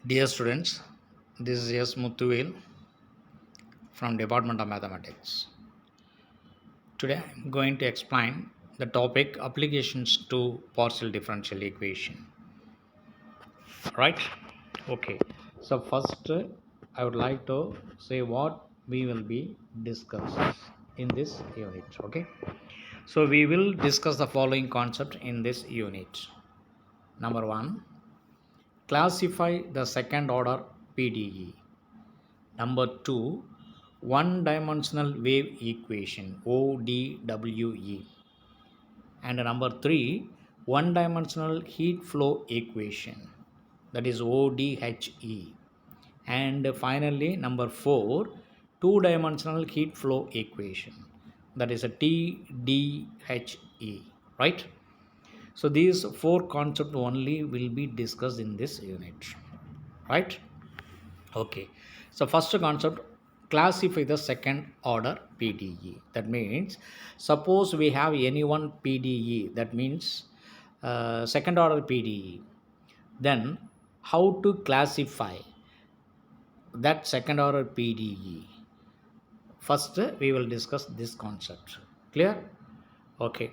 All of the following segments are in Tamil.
Dear students, this is S. Muthuvel from Department of Mathematics. Today I am going to explain the topic applications to partial differential equation. Right? Okay. So first I would like to say what we will be discussing in this unit. Okay. So we will discuss the following concept in this unit. Number 1, classify the second order PDE. Number 2, one dimensional wave equation ODWE. And number 3, one dimensional heat flow equation, that is ODHE. And finally number 4, two dimensional heat flow equation, that is a TDHE. Right? So these four concepts only will be discussed in this unit. Right? Okay. So first concept, classify the second order PDE. That means suppose we have any one PDE, that means second order PDE. Then how to classify that second order PDE? First we will discuss this concept. Clear? Okay.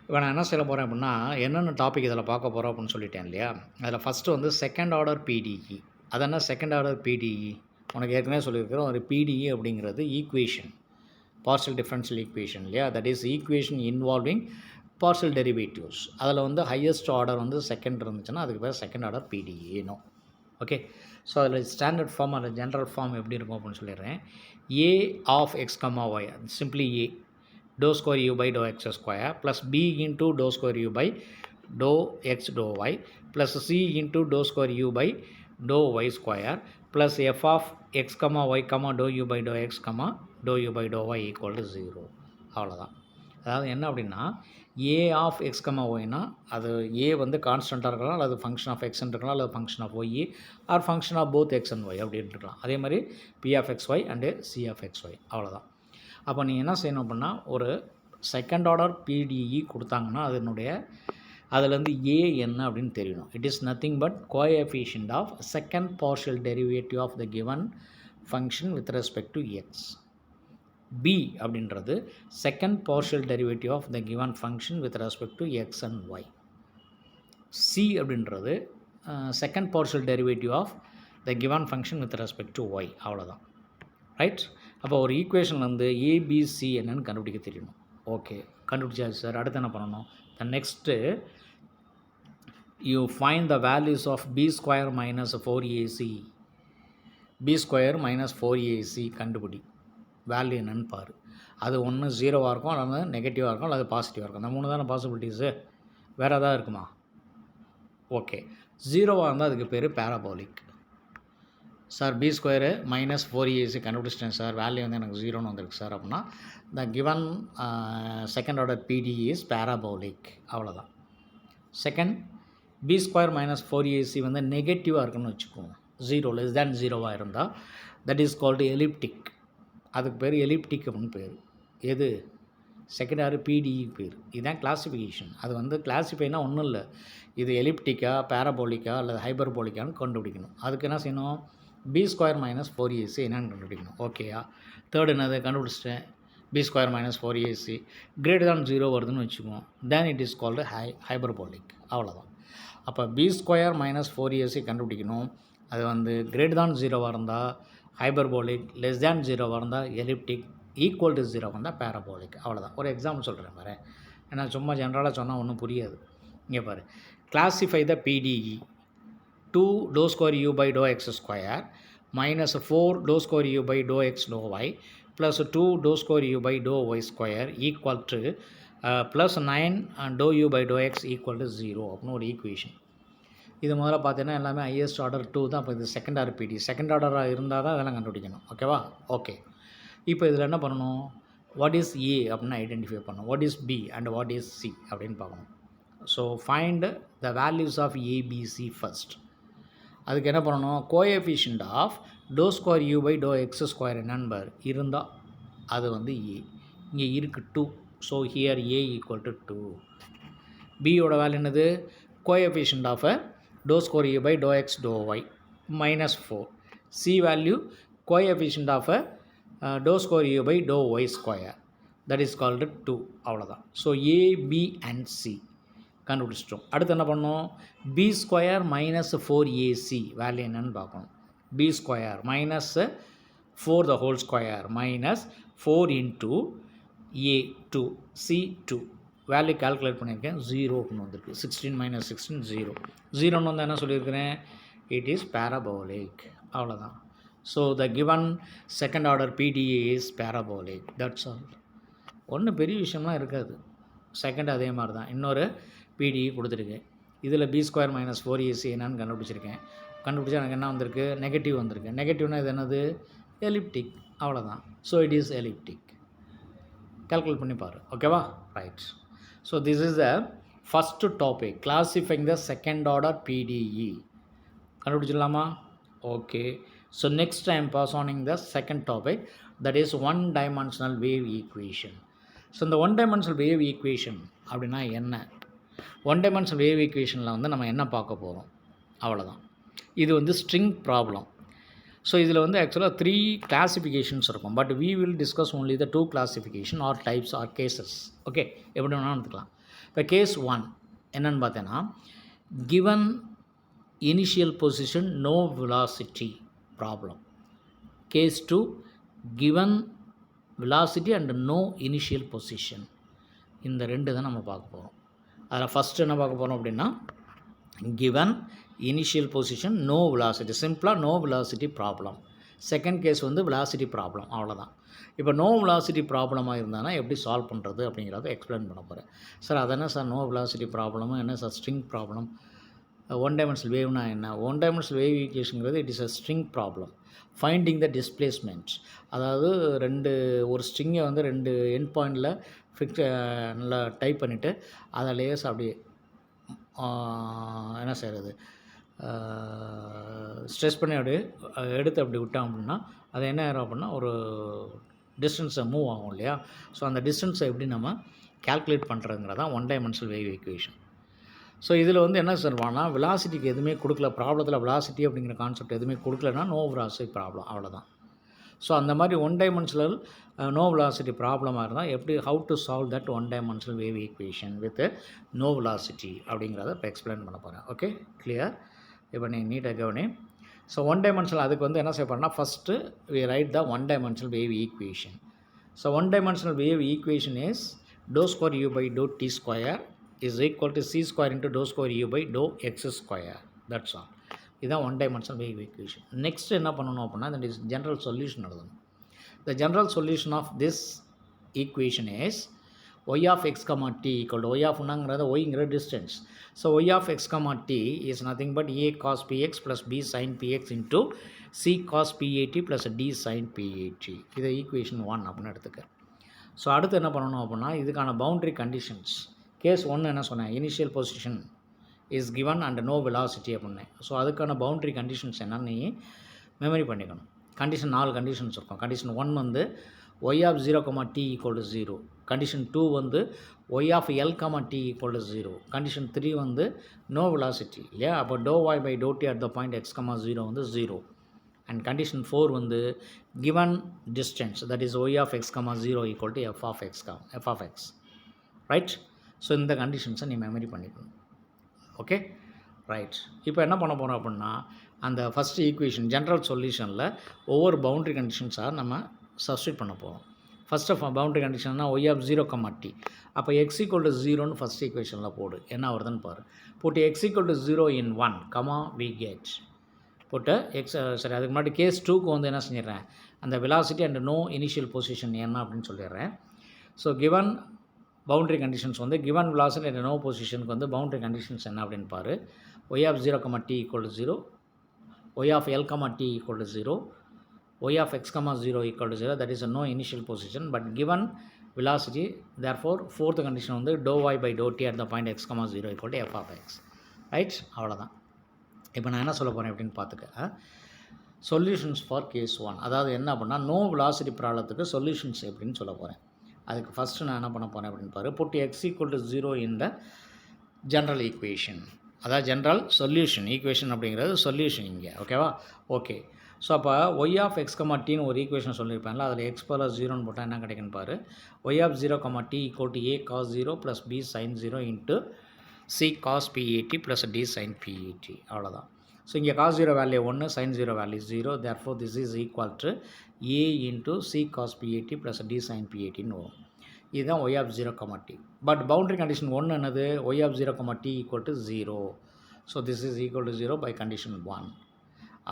இப்போ நான் என்ன சொல்ல போகிறேன் அப்படின்னா, என்னென்ன டாபிக் இதில் பார்க்க போகிறோம் அப்படின்னு சொல்லிட்டேன் இல்லையா. அதில் ஃபஸ்ட்டு வந்து செகண்ட் ஆர்டர் பிடிஇ. அது என்ன செகண்ட் ஆர்டர் பிடிஇ? உனக்கு ஏற்கனவே சொல்லியிருக்கிறோம், ஒரு பிடிஇ அப்படிங்கிறது ஈக்குவேஷன், பார்ஷியல் டிஃபரன்ஷியல் ஈக்குவேஷன் இல்லையா. That is equation involving partial derivatives. அதில் வந்து ஹையஸ்ட் ஆர்டர் வந்து செகண்ட் இருந்துச்சுன்னா அதுக்கு பேர் செகண்ட் ஆர்டர் பிடிஇனோ. ஓகே. ஸோ அதில் ஸ்டாண்டர்ட் ஃபார்ம், அதில் ஜென்ரல் ஃபார்ம் எப்படி இருக்கும் அப்படின்னு சொல்லிடுறேன். A of X comma Y, simply A dou square u by dou x square plus b into dou square u by dou x dou y plus c into dou square u by dou y square plus f of x comma y comma dou u by dou x comma dou u by dou y equal to 0. அவ்வளோதான். அதாவது என்ன அப்படின்னா, ஏ ஆஃப் எக்ஸ் கம்மா ஒய்னா அது ஏ வந்து கான்ஸ்டண்ட்டாக இருக்கலாம், அல்லது ஃபங்க்ஷன் ஆஃப் எக்ஸ்ன்னு இருக்கலாம், அல்லது function of y or function of both x and y அப்படின்னு இருக்கலாம். அதே மாதிரி P of x y and C of x y. அவ்வளோதான். அப்போ நீங்கள் என்ன செய்யணும் அப்படின்னா, ஒரு செகண்ட் ஆர்டர் பிடிஇ கொடுத்தாங்கன்னா அதனுடைய அதுலேருந்து ஏ என்ன அப்படின்னு தெரியணும். It is nothing but coefficient of second partial derivative of the given function with respect to X. B அப்படின்றது second partial derivative of the given function with respect to X and Y. C அப்படின்றது second partial derivative of the given function with respect to Y. அவ்வளோதான். ரைட்? அப்போ ஒரு ஈக்குவேஷன் வந்து ஏபிசி என்னன்னு கண்டுபிடிக்க தெரியணும். ஓகே, கண்டுபிடிச்சாச்சு சார். அடுத்து என்ன பண்ணணும்? The next you find the values of b square minus 4ac. B square minus 4ac கண்டுபிடி. வேல்யூ என்னன்னு பாரு. அது ஒன்று ஜீரோவாக இருக்கும், அல்லது நெகட்டிவாக இருக்கும், அல்லது பாசிட்டிவாக இருக்கும். அந்த 3 தானே பாசிபிலிட்டிஸு. வேறு எதாவது இருக்குமா? ஓகே, ஜீரோவாக இருந்தால் அதுக்கு பேர் parabolic. Sir b square minus 4ac கண்டுபிடிச்சிட்டேன் சார், வேல்யூ வந்து எனக்கு 0ன்னு வந்திருக்கு சார் அப்படின்னா the given second order PDE is parabolic. அவ்வளோதான். Second, B square minus 4ac வந்து நெகட்டிவாக இருக்குன்னு வச்சுக்கோங்க, 0 லெஸ் தேன் 0வாக இருந்தால் தட் இஸ் கால்டு எலிப்டிக். அதுக்கு பேர் எலிப்டிக் அப்படின்னு பேர். எது? செகண்ட் ஆர்டர் பிடிஇ பேர். இதுதான் கிளாஸிஃபிகேஷன். அது வந்து கிளாஸிஃபைனா ஒன்றும் இல்லை, இது எலிப்டிக்கா பேராபோலிக்கா அல்லது ஹைபர்போலிக்கான்னு கண்டுபிடிக்கணும். அதுக்கு என்ன செய்யணும்? பி ஸ்கொயர் மைனஸ் 4ac என்னென்னு கண்டுபிடிக்கணும். ஓகேயா? தேர்ட் என்னது? கண்டுபிடிச்சிட்டேன். B square minus 4ac greater than 0 வருதுன்னு வச்சுக்குவோம். Then it is called hyperbolic. அவ்வளோதான். அப்போ பி ஸ்கொயர் மைனஸ் 4ac கண்டுபிடிக்கணும். அது வந்து கிரேட்டர் தான் 0வாக இருந்தால் ஹைபர்போலிக், லெஸ் தேன் 0வாக இருந்தால் எலிப்டிக், ஈக்குவல் டு 0 வந்தால் பேராபோலிக். அவ்வளோதான். ஒரு எக்ஸாம்பிள் சொல்கிறேன் பாரு. ஏன்னா சும்மா ஜென்ரலாக சொன்னால் ஒன்றும் புரியாது. இங்கே பாரு, classify the PDE 2 dou square u by dou x square minus 4 dou square u by dou x dou y plus 2 dou square u by dou y square equal to plus 9 dou u by dou x equal to 0 அப்படின்னு ஒரு ஈக்குவேஷன். இது முதல்ல பார்த்தீங்கன்னா எல்லாமே ஹையஸ்ட் ஆர்டர் 2 தான். இப்போ இது செகண்ட் ஆர்டர் பிடி. செகண்ட் ஆர்டராக இருந்தால் தான் இதெல்லாம் கண்டுபிடிக்கணும். ஓகேவா? ஓகே. இப்போ இதில் என்ன பண்ணணும்? வாட் இஸ் ஏ அப்படின்னு ஐடென்டிஃபை பண்ணணும். What is b and what is c அப்படின்னு பார்க்கணும். So find the values of ABC first. அதுக்கு என்ன பண்ணணும்? Coefficient of dou square u by dou x square number இருந்தால் அது வந்து ஏ. இங்கே இருக்குது 2. So here A equal to 2. பியோட வேல்யூ என்னது? Coefficient of dou square u by dou x dou y. minus 4. C value coefficient of a dou square u by dou y square. That is called 2. அவ்வளோதான். So A, B and C கண்டுபிடிச்சிட்டோம். அடுத்து என்ன பண்ணோம்? B square minus 4AC value என்னன்னு பார்க்கணும். B square minus 4 the whole square minus 4 into A2 C2 value calculate பண்ணியிருக்கேன். 0 வந்திருக்கு. 16 minus 16 0. 0 வந்து என்ன சொல்லியிருக்கிறேன்? It is parabolic. அவ்வளோதான். So the given second order PDE is parabolic. That's all. ஒன்றும் பெரிய விஷயம்லாம் இருக்காது. செகண்ட் அதே மாதிரி தான். இன்னொரு PDE கொடுத்துருக்கேன். இதில் B ஸ்கொயர் மைனஸ் 4AC என்னன்னு கண்டுபிடிச்சிருக்கேன். கண்டுபிடிச்சா எனக்கு என்ன வந்திருக்கு? நெகட்டிவ் வந்திருக்கு. நெகட்டிவ்னா இது என்னது? எலிப்டிக். அவ்வளோதான். So it is elliptic. Calculate பண்ணி பாரு. ஓகேவா? Right. So this is the first topic, classifying the second order PDE. கண்டுபிடிச்சிடலாமா? Okay. So next time pass on the second topic, that is one dimensional wave equation. So இந்த ஒன் டைமென்ஷனல் வேவ் ஈக்குவேஷன் அப்படின்னா என்ன? ஒன் டைமென்ஷனல் வேவ் ஈக்குவேஷனில் வந்து நம்ம என்ன பார்க்க போகிறோம்? அவ்வளோதான். இது வந்து ஸ்ட்ரிங் ப்ராப்ளம். ஸோ இதில் வந்து ஆக்சுவலாக 3 கிளாஸிஃபிகேஷன்ஸ் இருக்கும். But we will discuss only the 2 classification or types or cases. Okay, எப்படி வேணாலும் எடுத்துக்கலாம். இப்போ கேஸ் 1 என்னென்னு பார்த்தேன்னா, given initial position no velocity problem. Case 2 given velocity and no initial position. இந்த 2 தான் நம்ம பார்க்க போகிறோம். அதில் ஃபஸ்ட்டு என்ன பார்க்க போகிறோம் அப்படின்னா, given initial position no velocity, சிம்பிளாக no velocity problem. Second case வந்து velocity problem. அவ்வளோதான். இப்போ நோ velocity ப்ராப்ளமாக இருந்தானா எப்படி சால்வ் பண்ணுறது அப்படிங்கிறத எக்ஸ்பிளைன் பண்ண போகிறேன். சார் அது என்ன சார் நோ velocity ப்ராப்ளம், என்ன sir string problem, one dimensional வேவ்னா என்ன? ஒன் டைமென்ஷனல் வேவ் ஈக்குவேஷனுங்கிறது it is a string problem. Finding the displacement, அதாவது ஒரு ஸ்ட்ரிங்கை வந்து 2 எண்ட் பாயிண்டில் நல்லா டைப் பண்ணிவிட்டு அதை லேஸ் அப்படியே என்ன செய்கிறது, ஸ்ட்ரெஸ் பண்ணி அப்படியே எடுத்து அப்படி விட்டோம் அப்படின்னா அது என்ன ஆகும் அப்படின்னா ஒரு டிஸ்டன்ஸை மூவ் ஆகும் இல்லையா? ஸோ அந்த டிஸ்டன்ஸை எப்படி நம்ம கேல்குலேட் பண்ணுறதுங்கிறதான் one dimensional wave equation. So இதில் வந்து என்ன சொல்லுவாங்கன்னா, வெலாசிட்டிக்கு எதுவுமே கொடுக்கல, ப்ராப்ளத்தில் வெலாசிட்டி அப்படிங்கிற கான்செப்ட் எதுவுமே கொடுக்கலன்னா நோ வெலாசிட்டி ப்ராப்ளம். அவ்வளோதான். ஸோ அந்த மாதிரி ஒன் டைமென்ஷனல் நோ வெலாசிட்டி ப்ராப்ளமாக இருந்தால் எப்படி how to solve that one dimensional wave equation with no velocity அப்படிங்கிறத இப்போ எக்ஸ்பிளைன் பண்ண போகிறேன். Okay, clear? இப்போ நீ நீட்டாக கவனி. ஸோ ஒன் டைமென்ஷனல் அதுக்கு வந்து என்ன செய்ய போகிறோம்னா, first we write the one dimensional wave equation. So one dimensional wave equation is dou square u by dou t square is equal to c square into dou square u by dou x square. That's all. இதுதான் one dimensional wave equation. Next என்ன பண்ணணும் அப்படின்னா, இந்த ஜென்ரல் சொல்யூஷன் எழுதணும். The general solution of this equation is y of x comma t equal to y of ங்கிறது yங்கிற distance. So y of x comma t is nothing but a cos px plus b sin px into c cos pat plus d sin pat. இது ஈக்குவேஷன் 1 அப்படின்னு எடுத்துக்க. ஸோ அடுத்து என்ன பண்ணணும் அப்படின்னா, இதுக்கான பவுண்டரி கண்டிஷன்ஸ். கேஸ் 1 என்ன சொன்னேன், initial position is given and no velocity அப்படின்னு. ஸோ அதுக்கான பவுண்டரி கண்டிஷன்ஸ் என்னன்னு நீ மெமரி பண்ணிக்கணும். கண்டிஷன் 4 கண்டிஷன்ஸ் இருக்கும். கண்டிஷன் 1 வந்து y of 0, t equal to 0. Condition 2 வந்து y of l, t equal to 0. Condition 3 வந்து நோ வெலாசிட்டி இல்லையா? அப்போ dou y by dou t at the point x, 0 வந்து 0. அண்ட் கண்டிஷன் 4 வந்து given distance, that is y of x, 0 equal to f of x. Right? So இந்த கண்டிஷன்ஸை நீ மெமரி பண்ணிக்கணும். Okay, right. இப்போ என்ன பண்ண போகிறோம் அப்படின்னா, அந்த ஃபஸ்ட் ஈக்குவேஷன் ஜென்ரல் சொல்யூஷனில் ஒவ்வொரு பவுண்டரி கண்டிஷன்ஸாக நம்ம சப்ஸ்டியூட் பண்ண போகிறோம். ஃபஸ்ட் ஆஃப் பவுண்டரி கண்டிஷன்னா y of 0, t. அப்போ x equal to 0ன்னு ஃபஸ்ட் ஈக்குவேஷனில் போடு, என்ன வருதுன்னு பாரு. போட்டு x equal to 0 in 1, we get. போட்டு எக்ஸ் சரி, அதுக்கு முன்னாடி கேஸ் 2க்கு வந்து என்ன செஞ்சிடறேன், அந்த velocity and no initial position என்ன அப்படின்னு சொல்லிடுறேன். ஸோ கிவன் பவுண்டரி கண்டிஷன்ஸ் வந்து கிவன் வெலாசிட்டி அண்ட் நோ பொசிஷனுக்கு வந்து பவுண்டரி கண்டிஷன்ஸ் என்ன அப்படின்னு பாரு. y of 0, t equal to 0, y of l, t equal to 0, y of x, 0 equal to 0, that is a no initial position but given velocity, therefore fourth condition வந்து dou y by dou t at the point x, 0 equal to f of x. Right? அவ்வளோதான். இப்போ நான் என்ன சொல்ல போகிறேன் அப்படின்னு பார்த்துக்க. சொல்யூஷன்ஸ் ஃபார் கேஸ் 1, அதாவது என்ன அப்படின்னா நோ வெலாசிட்டி ப்ராப்ளத்துக்கு சொல்யூஷன்ஸ் எப்படின்னு சொல்ல போகிறேன். அதுக்கு ஃபஸ்ட்டு நான் என்ன பண்ண போகிறேன் அப்படின்னு பாரு. Put x equal to 0 in the general equation. அதாவது ஜென்ரல் சொல்யூஷன், ஈக்குவேஷன் அப்படிங்கிறது சொல்யூஷன் இங்கே. ஓகேவா? ஓகே. ஸோ அப்போ ஒய் ஆஃப் எக்ஸ் கமா டின்னு ஒரு ஈக்குவேஷன் சொல்லியிருப்பாங்களா, அதில் எக்ஸ் பவர் 0ன்னு போட்டால் என்ன கிடைக்குன்னு பாரு. Y of 0 comma T equal to A cos 0 plus B sine 0 into C cos PAT plus D sine pi A T. அவ்வளோதான். ஸோ இங்கே cos 0 value 1, sine 0 value 0, therefore this is equal to A into C cos PAT plus D sine பிஏடின்னு வரும். இதுதான் Y of 0 comma T. But boundary condition 1 என்னது, Y of 0 comma T equal to 0. So this is equal to 0 by condition 1.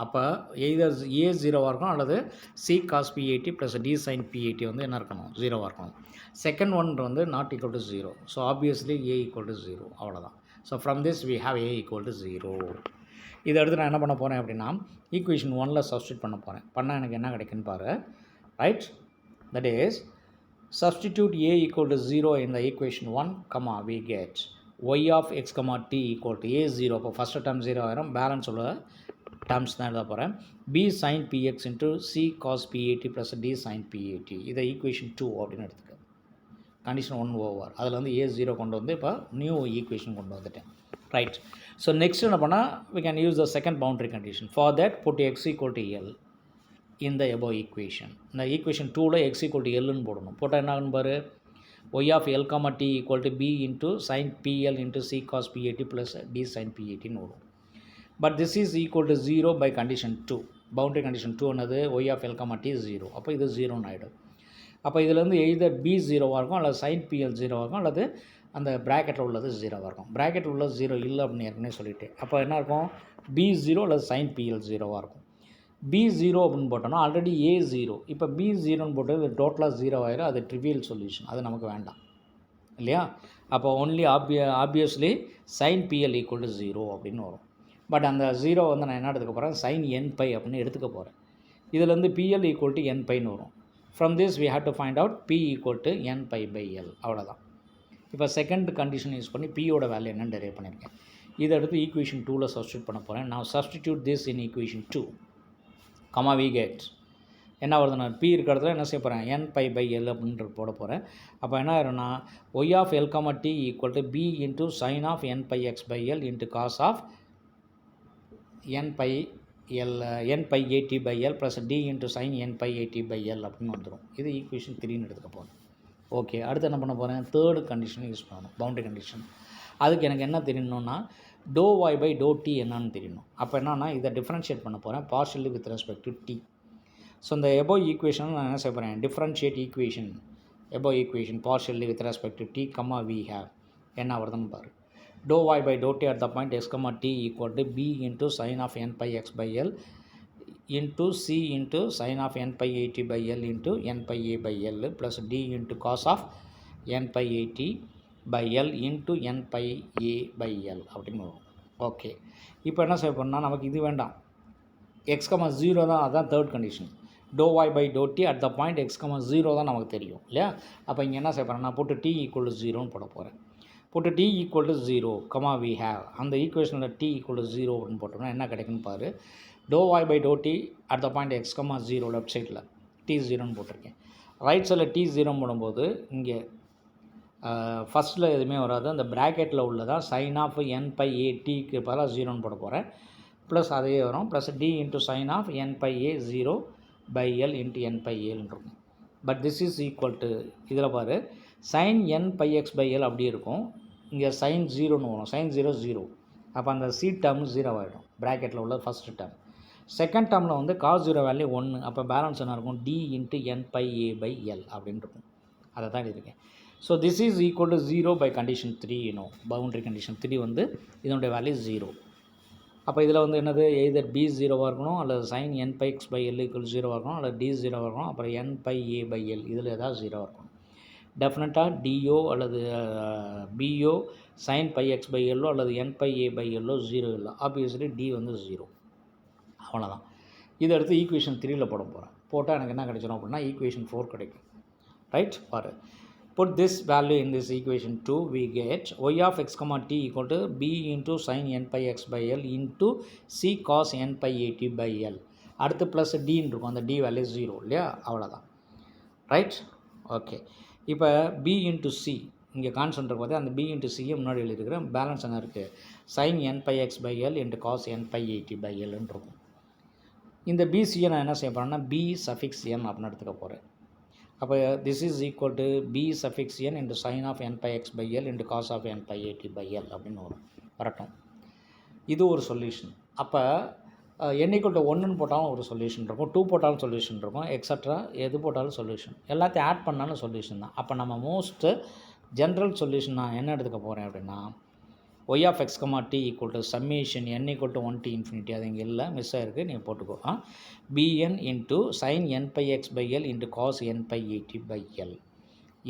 அப்போ எய்தர் ஏ 0வாக இருக்கும் அல்லது C cos PAT plus D sine pat வந்து என்ன இருக்கணும், 0வாக இருக்கணும். செகண்ட் ஒன் வந்து not equal to 0. So obviously A equal to 0. அவ்வளோதான். So from this we have A equal to 0. இதை எடுத்து நான் என்ன பண்ண போகிறேன் அப்படின்னா ஈக்குவேஷன் 1ல் சப்ஸ்டியூட் பண்ண போகிறேன். பண்ணால் எனக்கு என்ன கிடைக்குன்னு பாரு. Right, that is substitute a equal to 0 in the equation 1, comma we get y of x comma t equal to a 0. அப்போ ஃபஸ்ட்டு டேர்ம் 0 ஆயிரும், பேலன்ஸ் உள்ள டேர்ம்ஸ் தான் எழுத போகிறேன். b sin px into c cos pat plus d sin pat. இதை ஈக்குவேஷன் 2 அப்படின்னு எடுத்துக்க. Condition 1 over. அதில் வந்து a 0 கொண்டு வந்து இப்போ நியூ ஈக்குவேஷன் கொண்டு வந்துட்டேன். ரைட். ஸோ நெக்ஸ்ட் என்ன பண்ணால் we can use the second boundary condition. For that put x equal to l in the above equation. இந்த ஈக்குவேஷன் 2ல் x equal to lன்னு போடணும். போட்டால் என்ன ஆகும் பாரு, y of l comma t equal to b into sin pl into c cos pat plus d sin patன்னு வரும். But this is equal to 0 by கண்டிஷன் 2. பவுண்டரி கண்டிஷன் 2 என்னது, y of l comma t 0. அப்போ இது 0ன்னு ஆகிடும். அப்போ இதில் வந்து எய்தர் b 0வாக இருக்கும் அல்லது sin pl 0வாக இருக்கும் அல்லது அந்த ப்ராக்கெட்டில் உள்ளது 0வாக இருக்கும். ப்ராக்கெட்டில் உள்ளது 0 இல்லை அப்படின்னு ஏற்கனவே சொல்லிவிட்டு, அப்போ என்ன இருக்கும், b 0 அல்லது sin pl 0வாக இருக்கும். b0 அப்படின்னு போட்டோம்னா ஆல்ரெடி a0. இப்போ b0ன்னு போட்டு இது டோட்டலாக 0 ஆயிரும். அது ட்ரிவியல் சொல்யூஷன், அது நமக்கு வேண்டாம் இல்லையா. அப்போ only obviously sin pl equal to 0 அப்படின்னு வரும். பட் அந்த 0 வந்து நான் என்ன எடுத்துக்க போகிறேன், sin n பை அப்படின்னு எடுத்துக்க போகிறேன். இதில் வந்து pl ஈக்குவல் டு n பைன்னு வரும். From this we have to find out p equal to n by by l. அவ்வளோதான். இப்போ செகண்ட் கண்டிஷன் யூஸ் பண்ணி பியோட வேல்யூ என்னன்னு டெரைவ் பண்ணியிருக்கேன். இதை எடுத்து ஈக்குவேஷன் 2ல் சப்ஸ்டியூட் பண்ண போகிறேன். நான் substitute this in equation 2, comma we get என்ன வருது, நான் பி இருக்கிற இடத்துல என்ன செய்ய போகிறேன், n பை பை எல் அப்படின்றது போட போகிறேன். அப்போ என்ன ஆயிரும்னா Y of L comma T equal to B into sine of n by X by L into cos of n pi L n by AD by L plus D into sine n by AD by L அப்படின்னு வந்துடும். இது ஈக்குவேஷன் 3ன்னு எடுத்துக்க போகிறேன். ஓகே, அடுத்து என்ன பண்ண போகிறேன், தேர்டு கண்டிஷன் யூஸ் பண்ணணும், பவுண்டரி கண்டிஷன். அதுக்கு எனக்கு என்ன தெரியணும்னா dou y by to t என்னன்னு தெரியணும். அப்போ என்னன்னா இதை டிஃப்ரென்ஷியேட் பண்ண போகிறேன் partially with respect to t. So இந்த எபோவ் ஈக்குவேஷன் நான் என்ன செய்ய போகிறேன், differentiate equation above equation partially with respect to t comma we have என்ன வருதுன்னு பாரு. To y by to t at the point x comma t equal to B into sine of n by X by L into c into sine of n by AD by L into n by A by L plus D into cos of n by AD by L into n by A by L அப்படின்னு வரும். ஓகே, இப்போ என்ன செய்ய போகிறோம்னா நமக்கு இது வேண்டாம், எக்ஸ் கமா 0 தான், அதுதான் third condition. Doe y by to t at the point x comma 0 தான் நமக்கு தெரியும் இல்லையா. அப்போ இங்கே என்ன செய்ய போகிறேன், நான் போட்டு டி ஈக்குவல் டு 0ன்னு போட போகிறேன். போட்டு t equal to 0 comma we have அந்த ஈக்குவேஷனில் டி ஈக்குவல் டு 0 அப்படின்னு போட்டோம்னா என்ன கிடைக்குன்னு பாரு. To y by to t at the point x comma 0 left சைடில் டி 0ன்னு போட்டிருக்கேன். ரைட் சைடில் டி 0 போடும்போது இங்கே ஃபஸ்ட்டில் எதுவுமே வராது, அந்த ப்ராக்கெட்டில் உள்ளதான் sine of n by A டிக்கு பதிலாக 0ன்னு போட போகிறேன். ப்ளஸ் அதே வரும் plus D into sine of n by A 0 by L into n pi ஏல்னு இருக்கும். But this is equal to இதில் பாரு sine n by X by L அப்படி இருக்கும், இங்கே சைன் 0ன்னு வரும், சைன் 0 0. அப்போ அந்த சி டேர்ம் 0 ஆகிடும் ப்ராக்கெட்டில் உள்ள ஃபஸ்ட்டு டேர்ம். செகண்ட் டேர்மில் வந்து காஸ் 0 வேல்யூ 1, அப்போ பேலன்ஸ் என்ன இருக்கும், t into n by A by L அப்படின்னு இருக்கும். அதை தான் எழுதியிருக்கேன். So this is equal to 0 by condition 3. Boundary condition 3 வந்து இதனுடைய வேல்யூ 0. அப்போ இதில் வந்து என்னது, எய்தர் பி 0வாக இருக்கணும் அல்லது sine n by X by L equal 0வாக இருக்கணும் அல்லது டி 0வாக இருக்கணும், அப்புறம் n by A by L இதில் ஏதாவது 0வாக இருக்கணும். டெஃபினட்டாக டிஓ அல்லது B O sine pi X by எல்லோ அல்லது n பை ஏ பை எல்லோ 0 இல்லை, ஆப்வியஸ்லி டி வந்து 0. அவ்வளோதான். இதை எடுத்து ஈக்குவேஷன் 3ல் போட போகிறேன். போட்டால் எனக்கு என்ன கிடைச்சிடும் அப்படின்னா ஈக்குவேஷன் 4 கிடைக்கும். ரைட், பாரு. Put this value in this equation 2, we get y of x comma t equal to b into sin n pi x by l into c cos n pi at by l. அடுத்து ப்ளஸ் டின்னு இருக்கும், அந்த டி வேல்யூ 0 இல்லையா, அவ்வளோதான். Right, okay. இப்போ b இன்ட்டு சி இங்கே கான்ஸ்டன்ட் பார்த்து அந்த b இன்ட்டு சியை முன்னாடி எழுதியிருக்கிறேன். பேலன்ஸ் என்ன இருக்குது, sin n pi x by l into cos n pi at by lன்னு இருக்கும். இந்த பிசியை நான் என்ன செய்ய போகிறேன்னா பி சஃபிக்ஸ் என் அப்படின்னு எடுத்துக்க போகிறேன். அப்போ this is equal to b suffix n into sine of n pi x by l into cos of n pi at by l அப்படின்னு வரட்டும். இது ஒரு சொல்யூஷன். அப்போ n = 1ன்னு போட்டாலும் ஒரு சொல்யூஷன் இருக்கும், 2 போட்டாலும் சொல்யூஷன் இருக்கும், எக்ஸட்ரா எது போட்டாலும் சொல்யூஷன், எல்லாத்தையும் ஆட் பண்ணாலும் சொல்யூஷன் தான். அப்போ நம்ம மோஸ்ட்டு ஜென்ரல் சொல்யூஷன் நான் என்ன எடுத்துக்க போகிறேன் அப்படின்னா y of x, t equal to summation n equal to 1 to infinity, அது இங்கே இல்லை, மிஸ் ஆகிருக்கு, நீங்கள் போட்டுக்கோ. bn into sin n pi x by l into cos n pi at by l,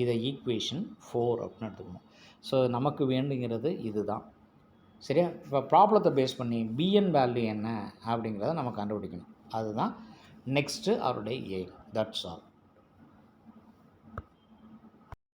இதை ஈக்குவேஷன் 4 அப்படின்னு எடுத்துக்கணும். ஸோ நமக்கு வேண்டுங்கிறது இது தான். சரியா? இப்போ ப்ராப்ளத்தை பேஸ் பண்ணி bn வேல்யூ என்ன அப்படிங்கிறத நம்ம கண்டுபிடிக்கணும். அதுதான் நெக்ஸ்ட்டு அவருடைய எய்ம். That's all.